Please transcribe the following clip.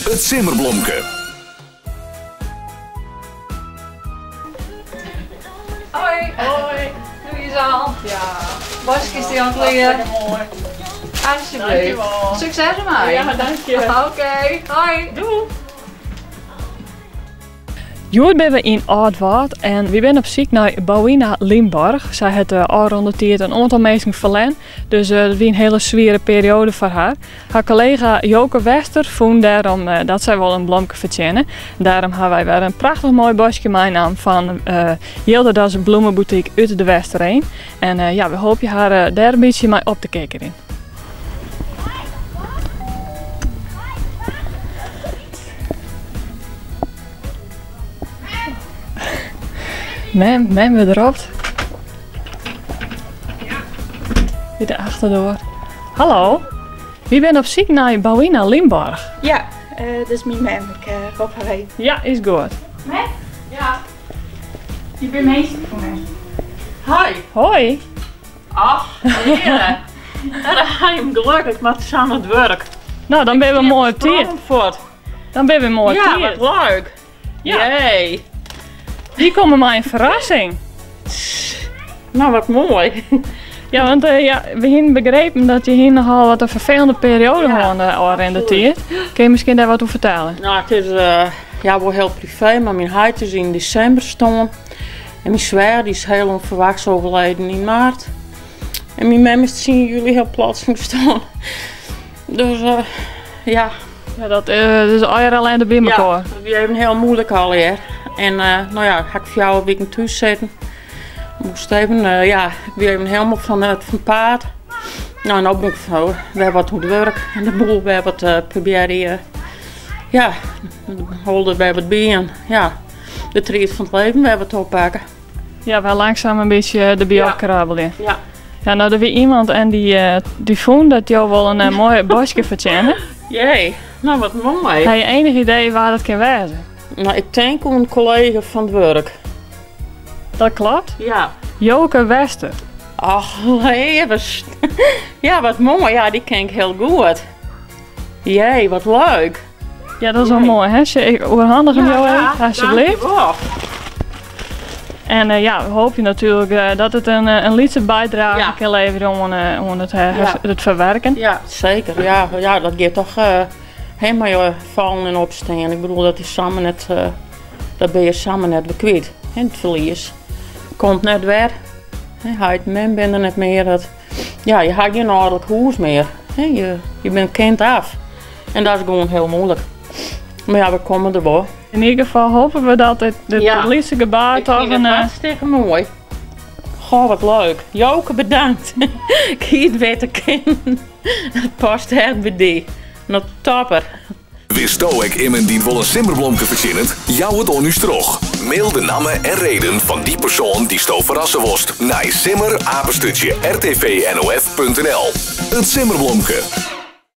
Het Simmerblomke. Hoi. Hoi. Doe je al? Ja. Bosjes die aan het leren. Mooi. Alsjeblieft. Dankjewel. Succes ermee. Ja, dank je. Oké. Hoi. Doei. Jood ben we in Oudwaard en we zijn op zoek naar Bouwina Limborg. Zij heeft al rond de tijd een aantal mensen verlend, dus het was een hele zware periode voor haar. Haar collega Joke Wester vond daarom dat zij wel een blomke verdienen. Daarom hebben wij weer een prachtig mooi bosje meenam van Yildiz Bloemenboutique uit de Westerheen. En ja, we hopen haar daar een beetje mee op te kijken in. Mem we erop. Weer de achterdoor. Hallo, wie bent op zoek naar Bouwina Limborg? Ja, dat is mijn man. Ik roep haar heen. Ja, is goed. Met? Ja. Je bent meisje voor mij. Hoi. Hoi. Ach, heren. Dan ga je hem gelukkig met samen het werk. Nou, dan ben we mooi op tijd. Frankfurt. Dan ben we mooi op Ja, tijd. wat leuk. Ja. Jee. Die komen maar een verrassing. Nou, wat mooi. Ja, want ja, we hebben begrepen dat je hier nogal wat een vervelende periode had in de tijd. Kun je misschien daar wat over vertellen? Nou, het is ja, wel heel privé, maar mijn huid is in december staan. En mijn zwaar die is heel onverwachts overleden in maart. En mijn mem is 10 juli heel plotseling staan. Dus ja. Ja, dat is alleen de bij elkaar. Ja, we hebben heel moeilijk al hier. En nou ja, ga ik voor jou een week thuis zitten. Moest even, ja, we hebben helemaal van het paard. Nou, en ook ben ik van, we hebben wat goed werk. En de boel, we hebben het proberen, ja, holden bij wat bij. En ja, de treed van het leven, we hebben het oppakken. Ja, wel langzaam een beetje erbij Ja. opkrabbelen. Ja. Ja, nou, er was iemand en die vond dat jou wel een mooi bosje verdiende. Jee, nou wat mooi. Heb je enig idee waar dat kan wezen? Nou, ik denk aan een collega van het werk. Dat klopt. Ja. Joke Wester. Ach, levens. Ja, wat mooi. Ja, die ken ik heel goed. Jee, wat leuk. Ja, dat is wel mooi, hè? Ik overhandig hem jou even, alsjeblieft. dankjewel. En ja, we hopen natuurlijk dat het een lietse bijdrage Ja. kan leveren om het verwerken. Ja, zeker. Ja, ja, dat geeft toch helemaal vallen en opstaan. Ik bedoel, dat is samen net, dat ben je samen net weer kwijt. En het verlies komt net weer. Hij men bent er net meer. Dat, ja, je hebt geen ordelijk huis meer. Je bent kind af. En dat is gewoon heel moeilijk. Maar ja, we komen er wel. In ieder geval hopen we dat het lietse gebaar Ik toch vind het hartstikke mooi. Goh, wat leuk. Joke, bedankt. Ik hier het weten kennen. Het past echt bij die. Nog topper. Wist ook iemand die wel een simmerblomke verzinnen? Jou het on u stroog. Mail de namen en reden van die persoon die sto verrassen worst naar simmer@rtvnof.nl. Het Simmerblomke.